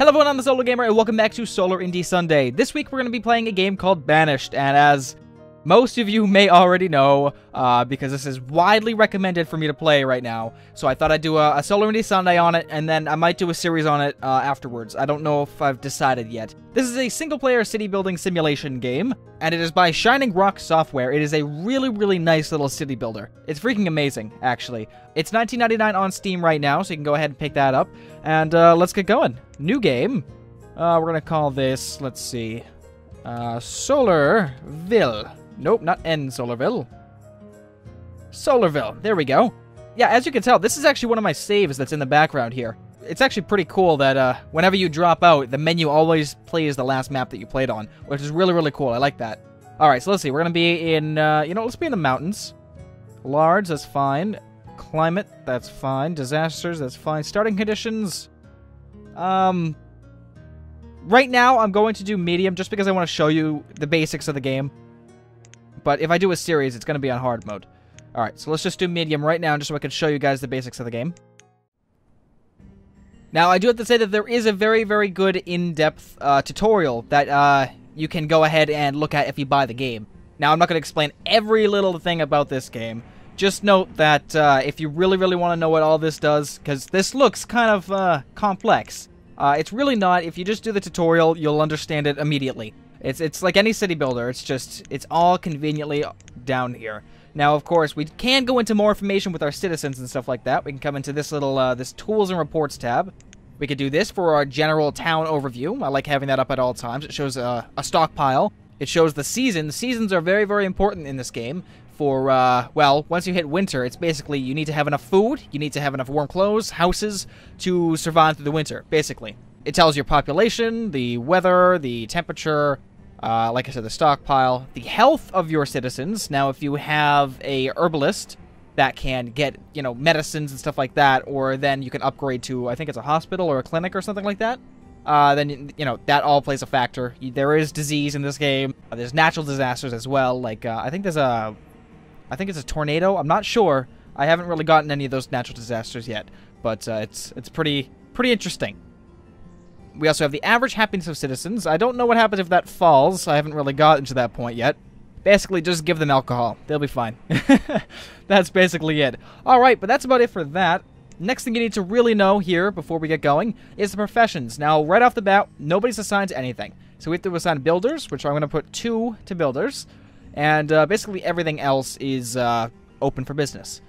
Hello everyone, I'm the Solar Gamer, and welcome back to Solar Indie Sunday. This week we're going to be playing a game called Banished, and as most of you may already know, because this is widely recommended for me to play right now, so I thought I'd do a Solar Indie Sunday on it, and then I might do a series on it afterwards. I don't know if I've decided yet. This is a single-player city-building simulation game, and it is by Shining Rock Software. It is a really, really nice little city builder. It's freaking amazing, actually. It's $19.99 on Steam right now, so you can go ahead and pick that up, and let's get going. New game. We're gonna call this, let's see, Solarville. Nope, not N Solarville. Solarville. There we go. Yeah, as you can tell, this is actually one of my saves that's in the background here. It's actually pretty cool that whenever you drop out, the menu always plays the last map that you played on, which is really, really cool. I like that. Alright, so let's see. We're going to be in, let's be in the mountains. Large, that's fine. Climate, that's fine. Disasters, that's fine. Starting conditions. Right now, I'm going to do medium just because I want to show you the basics of the game. But if I do a series, it's going to be on hard mode. Alright, so let's just do medium right now just so I can show you guys the basics of the game. Now, I do have to say that there is a very, very good in-depth tutorial that you can go ahead and look at if you buy the game. Now, I'm not going to explain every little thing about this game. Just note that if you really, really want to know what all this does, because this looks kind of complex, it's really not. If you just do the tutorial, you'll understand it immediately. It's like any city builder. It's all conveniently down here. Now, of course, we can go into more information with our citizens and stuff like that. We can come into this little, this Tools and Reports tab. We could do this for our general town overview. I like having that up at all times. It shows a stockpile. It shows the season. The seasons are very, very important in this game. For, well, once you hit winter, it's basically you need to have enough food, you need to have enough warm clothes, houses, to survive through the winter, basically. It tells your population, the weather, the temperature, like I said, the stockpile, the health of your citizens. Now, if you have a herbalist that can get, medicines and stuff like that, or then you can upgrade to, I think it's a hospital or a clinic or something like that, then, that all plays a factor. There is disease in this game. There's natural disasters as well. Like, I think it's a tornado. I'm not sure. I haven't really gotten any of those natural disasters yet, but it's pretty interesting. We also have the average happiness of citizens. I don't know what happens if that falls. I haven't really gotten to that point yet. Basically, just give them alcohol. They'll be fine. That's basically it. Alright, but that's about it for that. Next thing you need to really know here before we get going is the professions. Now, right off the bat, nobody's assigned to anything. So we have to assign builders, which I'm going to put 2 to builders. And basically everything else is open for business.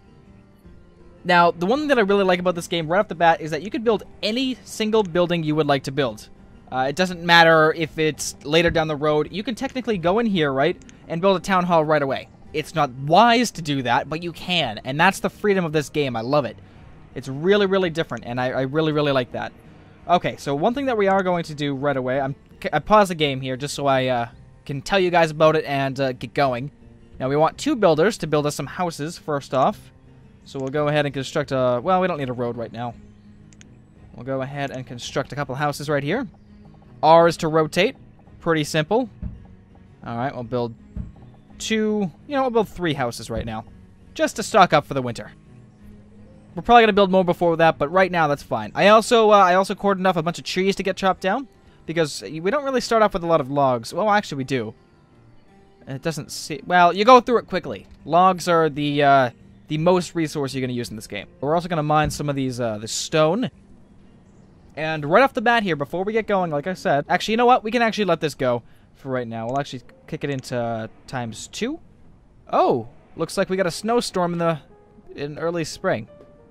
Now, the one thing that I really like about this game right off the bat is that you can build any single building you would like to build. It doesn't matter if it's later down the road. You can technically go in here, right, and build a town hall right away. It's not wise to do that, but you can. And that's the freedom of this game. I love it. It's really, really different, and I really, really like that. Okay, so one thing that we are going to do right away, I pause the game here just so I can tell you guys about it and get going. Now, we want 2 builders to build us some houses first off. So we'll go ahead and construct a... Well, we don't need a road right now. We'll go ahead and construct a couple houses right here. R is to rotate. Pretty simple. Alright, we'll build 2... we'll build 3 houses right now. Just to stock up for the winter. We're probably going to build more before that, but right now that's fine. I also cordoned off a bunch of trees to get chopped down. Because we don't really start off with a lot of logs. Well, actually we do. It doesn't see... Well, you go through it quickly. Logs are the most resource you're going to use in this game. We're also going to mine some of these, the stone. And right off the bat here, before we get going, like I said... Actually, you know what? We can actually let this go for right now. We'll actually kick it into ×2. Oh! Looks like we got a snowstorm in early spring.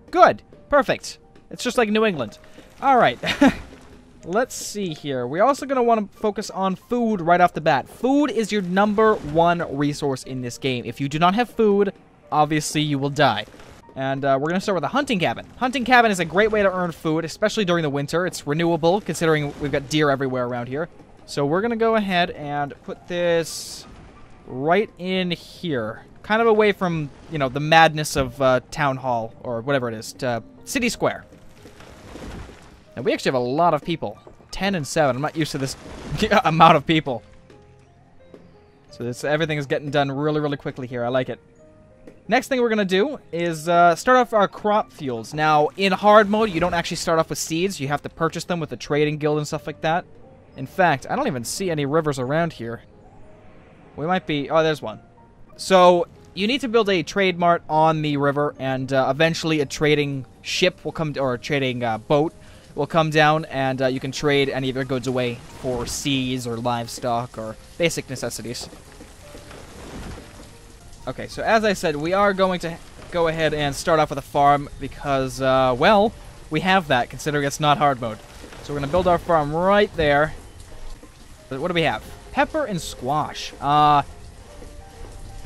Good! Perfect! It's just like New England. Alright. Let's see here. We're also going to want to focus on food right off the bat. Food is your #1 resource in this game. If you do not have food, obviously you will die. And we're going to start with a hunting cabin. Hunting cabin is a great way to earn food, especially during the winter. It's renewable, considering we've got deer everywhere around here. So we're going to go ahead and put this right in here. Kind of away from, the madness of Town Hall, or whatever it is, to City Square. And we actually have a lot of people. 10 and 7. I'm not used to this amount of people. So everything is getting done really, really quickly here. I like it. Next thing we're going to do is start off our crop fields. Now, in hard mode, you don't actually start off with seeds. You have to purchase them with the trading guild and stuff like that. In fact, I don't even see any rivers around here. We might be... Oh, there's one. So, you need to build a trade mart on the river, and eventually a trading ship will come... Or a trading boat will come down, and you can trade any of your goods away for seeds or livestock or basic necessities. Okay, so as I said, we are going to go ahead and start off with a farm because, well, we have that, considering it's not hard mode. So we're going to build our farm right there. But what do we have? Pepper and squash. You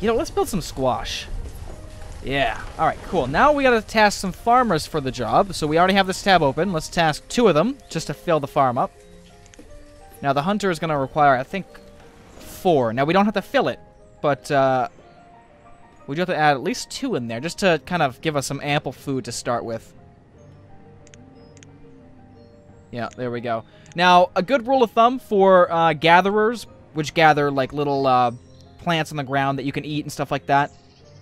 know, let's build some squash. Yeah. Alright, cool. Now we gotta task some farmers for the job. So we already have this tab open. Let's task 2 of them, just to fill the farm up. Now the hunter is gonna require, I think, 4. Now we don't have to fill it, but, we do have to add at least 2 in there, just to kind of give us some ample food to start with. Yeah, there we go. Now, a good rule of thumb for gatherers, which gather like little plants on the ground that you can eat and stuff like that,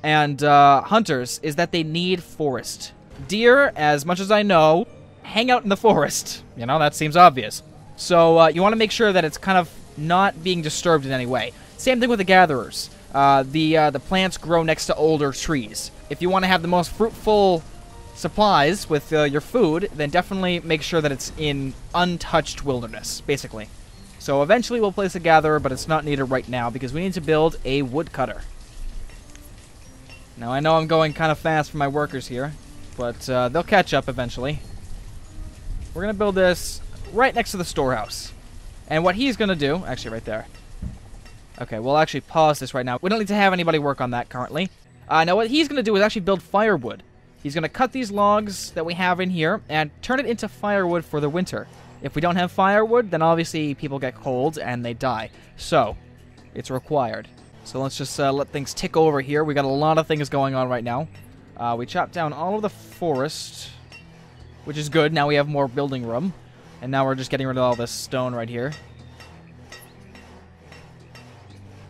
and hunters, is that they need forest. Deer, as much as I know, hang out in the forest. You know, that seems obvious. So you want to make sure that it's kind of not being disturbed in any way. Same thing with the gatherers. The plants grow next to older trees. If you want to have the most fruitful supplies with your food, then definitely make sure that it's in untouched wilderness, basically. So eventually we'll place a gatherer, but it's not needed right now because we need to build a woodcutter. Now I know I'm going kind of fast for my workers here, but they'll catch up eventually. We're going to build this right next to the storehouse. And what he's going to do, actually right there. Okay, we'll actually pause this right now. We don't need to have anybody work on that currently. Now what he's going to do is actually build firewood. He's going to cut these logs that we have in here and turn it into firewood for the winter. If we don't have firewood, then obviously people get cold and they die. So, it's required. So let's just let things tick over here. We got a lot of things going on right now. We chopped down all of the forest, which is good. Now we have more building room. And now we're just getting rid of all this stone right here.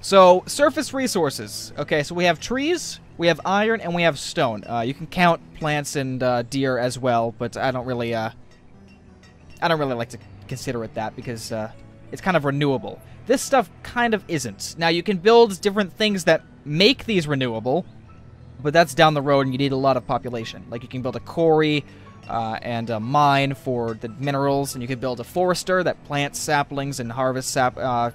So, surface resources. Okay, so we have trees, we have iron, and we have stone. You can count plants and deer as well, but I don't really like to consider it that because it's kind of renewable. This stuff kind of isn't. Now, you can build different things that make these renewable, but that's down the road and you need a lot of population. Like, you can build a quarry and a mine for the minerals, and you can build a forester that plants saplings and harvests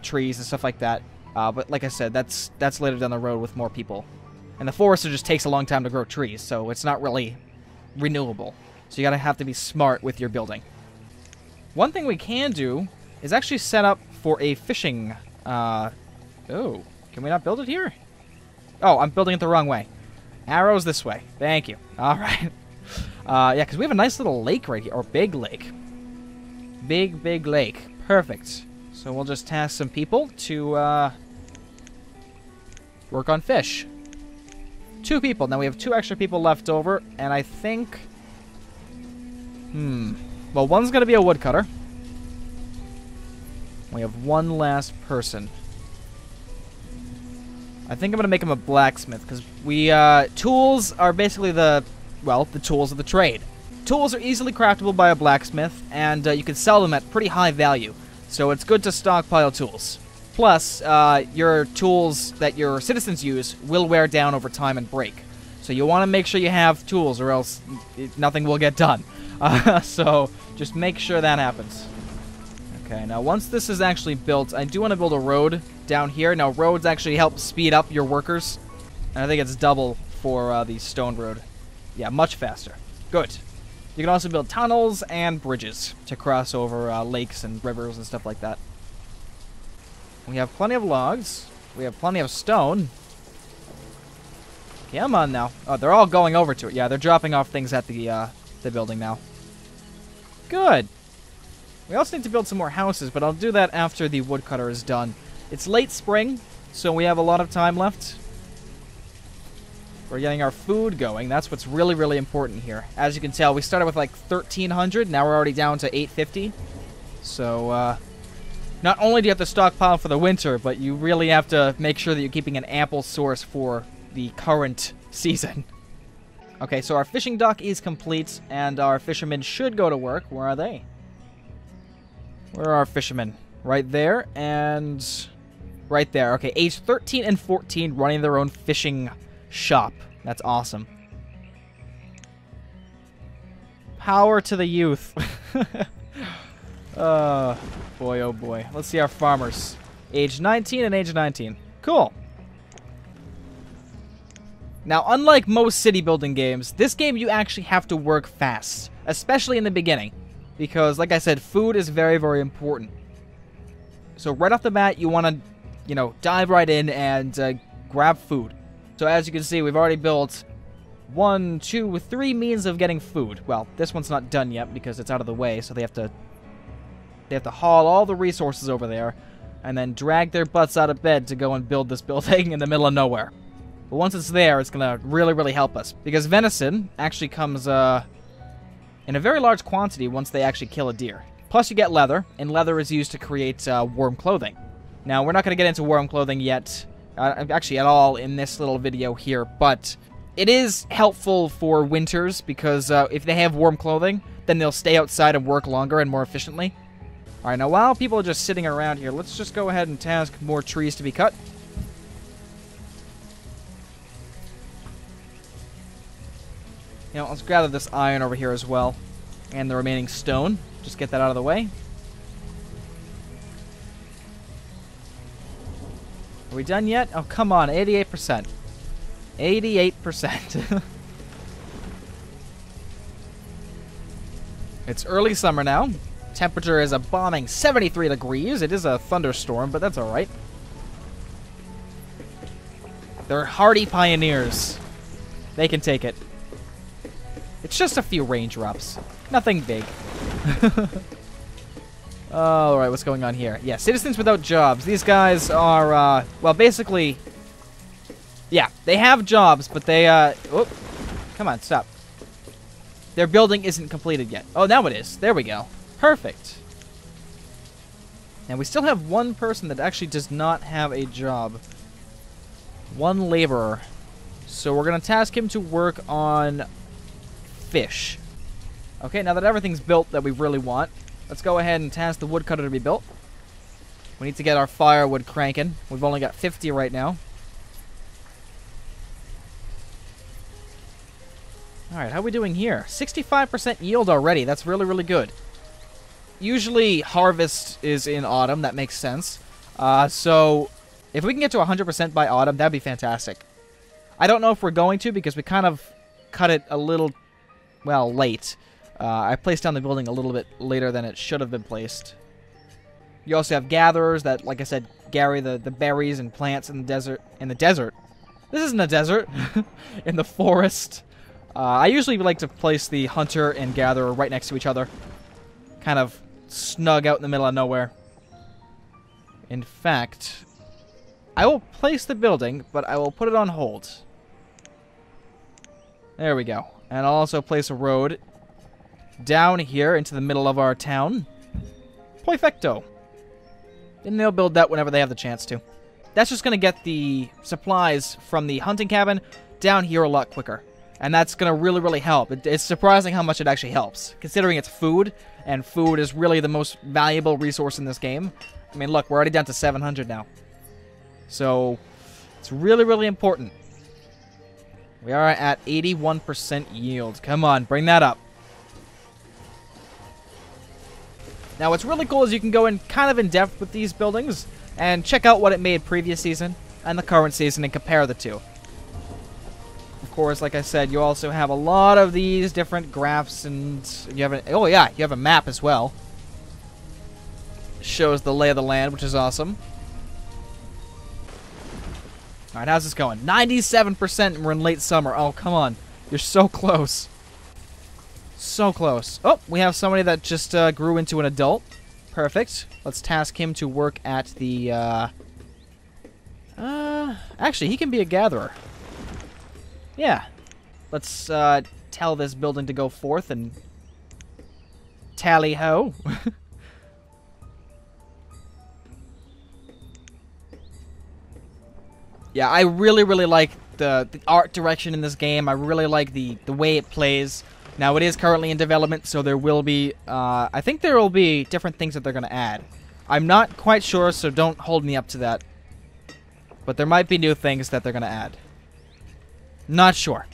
trees and stuff like that. But like I said, that's later down the road with more people. And the forester just takes a long time to grow trees, so it's not really renewable. So you have to be smart with your building. One thing we can do is actually set up for a fishing... Oh, can we not build it here? Oh, I'm building it the wrong way. Arrows this way. Thank you. Alright. Yeah, because we have a nice little lake right here. Or big lake. Big lake. Perfect. So we'll just task some people to work on fish. 2 people. Now we have 2 extra people left over, and I think... Well, one's going to be a woodcutter. We have 1 last person. I think I'm going to make him a blacksmith, because tools are basically the tools of the trade. Tools are easily craftable by a blacksmith, and you can sell them at pretty high value. So it's good to stockpile tools. Plus, your tools that your citizens use will wear down over time and break. So you want to make sure you have tools, or else nothing will get done. So just make sure that happens. Okay, now once this is actually built, I do want to build a road down here. Now, roads actually help speed up your workers. And I think it's double for the stone road. Yeah, much faster. Good. You can also build tunnels and bridges to cross over lakes and rivers and stuff like that. We have plenty of logs. We have plenty of stone. Come on now. Oh, they're all going over to it. Yeah, they're dropping off things at the building now. Good. We also need to build some more houses, but I'll do that after the woodcutter is done. It's late spring, so we have a lot of time left. We're getting our food going. That's what's really, really important here. As you can tell, we started with like 1,300. Now we're already down to 850. So, not only do you have to stockpile for the winter, but you really have to make sure that you're keeping an ample source for the current season. Okay, so our fishing dock is complete, and our fishermen should go to work. Where are they? Where are our fishermen? Right there, and right there. Okay, age 13 and 14 running their own fishing shop. That's awesome. Power to the youth. Boy, oh boy. Let's see our farmers. Age 19 and age 19. Cool. Now, unlike most city building games, this game you actually have to work fast, especially in the beginning, because, like I said, food is very, very important. So right off the bat, you want to, you know, dive right in and grab food. So as you can see, we've already built 1, 2, 3 means of getting food. Well, this one's not done yet because it's out of the way, so they have to haul all the resources over there and then drag their butts out of bed to go and build this building in the middle of nowhere. But once it's there, it's going to really, really help us. Because venison actually comes in a very large quantity once they actually kill a deer. Plus you get leather, and leather is used to create warm clothing. Now, we're not going to get into warm clothing yet, actually at all in this little video here, but it is helpful for winters because if they have warm clothing, then they'll stay outside and work longer and more efficiently. Alright, now while people are just sitting around here, let's just go ahead and task more trees to be cut. You know, let's gather this iron over here as well. And the remaining stone. Just get that out of the way. Are we done yet? Oh, come on. 88%. 88%. It's early summer now. Temperature is a bombing 73 degrees. It is a thunderstorm, but that's alright. They're hardy pioneers. They can take it. It's just a few raindrops. Nothing big. Alright, what's going on here? Yeah, citizens without jobs. These guys are, well, basically... Yeah, they have jobs, but they, oh, come on, stop. Their building isn't completed yet. Oh, now it is. There we go. Perfect. And we still have one person that actually does not have a job. One laborer. So we're going to task him to work on fish. Okay, now that everything's built that we really want, let's go ahead and task the woodcutter to be built. We need to get our firewood cranking. We've only got 50 right now. Alright, how are we doing here? 65% yield already. That's really, really good. Usually harvest is in autumn. That makes sense. So if we can get to 100% by autumn, that'd be fantastic. I don't know if we're going to because we kind of cut it a little, well, late. I placed down the building a little bit later than it should have been placed. You also have gatherers that, like I said, carry the berries and plants in the desert. In the desert? This isn't a desert. In the forest. I usually like to place the hunter and gatherer right next to each other. Kind of snug out in the middle of nowhere. In fact, I will place the building, but I will put it on hold. There we go. And I'll also place a road down here into the middle of our town. Perfecto. And they'll build that whenever they have the chance to. That's just going to get the supplies from the hunting cabin down here a lot quicker. And that's going to really, really help. It's surprising how much it actually helps, considering it's food, and food is really the most valuable resource in this game. I mean, look, we're already down to 700 now. So, it's really, really important. We are at 81% yield. Come on, bring that up. Now, what's really cool is you can go in kind of in depth with these buildings and check out what it made previous season and the current season and compare the two. Of course, like I said, you also have a lot of these different graphs, and you have you have a map as well. Shows the lay of the land, which is awesome. All right, how's this going? 97%, and we're in late summer. Oh, come on. You're so close. So close. Oh, we have somebody that just grew into an adult. Perfect. Let's task him to work at the, actually, he can be a gatherer. Yeah. Let's tell this building to go forth and tally-ho. Yeah, I really, really like the art direction in this game. I really like the way it plays. Now, it is currently in development, so there will be, I think there will be different things that they're going to add. I'm not quite sure, so don't hold me up to that. But there might be new things that they're going to add. Not sure.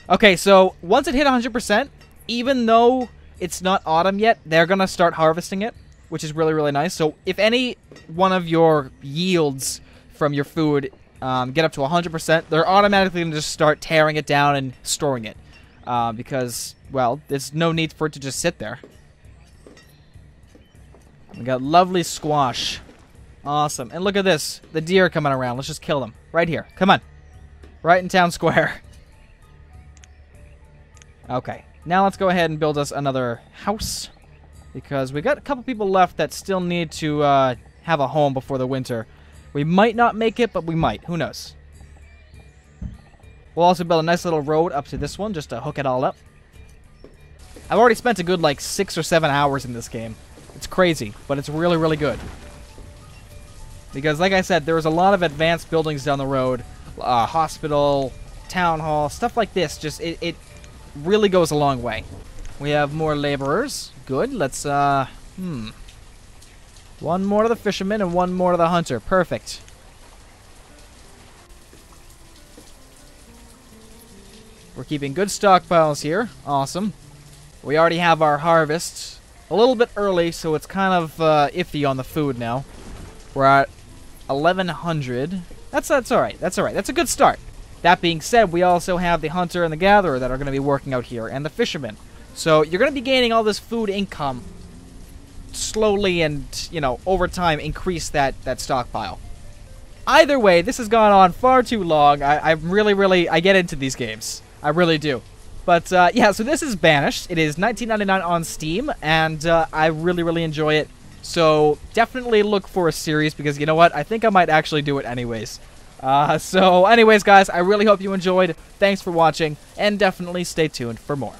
Okay, so once it hit 100%, even though it's not autumn yet, they're going to start harvesting it, which is really, really nice. So if any one of your yields from your food get up to 100%, they're automatically going to just start tearing it down and storing it. Because, well, there's no need for it to just sit there. We got lovely squash. Awesome. And look at this. The deer coming around. Let's just kill them. Right here. Come on. Right in town square. Okay. Now let's go ahead and build us another house. Because we got a couple people left that still need to have a home before the winter. We might not make it, but we might. Who knows? We'll also build a nice little road up to this one just to hook it all up. I've already spent a good, like, 6 or 7 hours in this game. It's crazy, but it's really, really good. Because, like I said, there was a lot of advanced buildings down the road. Hospital, town hall, stuff like this. Just, it really goes a long way. We have more laborers. Good. Let's, one more to the fisherman and one more to the hunter. Perfect. We're keeping good stockpiles here. Awesome. We already have our harvest. A little bit early, so it's kind of iffy on the food now. We're at 1,100. That's alright. That's alright. That's a good start. That being said, we also have the hunter and the gatherer that are going to be working out here, and the fisherman. So you're going to be gaining all this food income slowly and, you know, over time increase that stockpile. Either way, this has gone on far too long. I really get into these games. I really do. But, yeah, so this is Banished. It is $19.99 on Steam, and I really enjoy it. So definitely look for a series, because you know what? I think I might actually do it anyways. So anyways, guys, I really hope you enjoyed. Thanks for watching, and definitely stay tuned for more.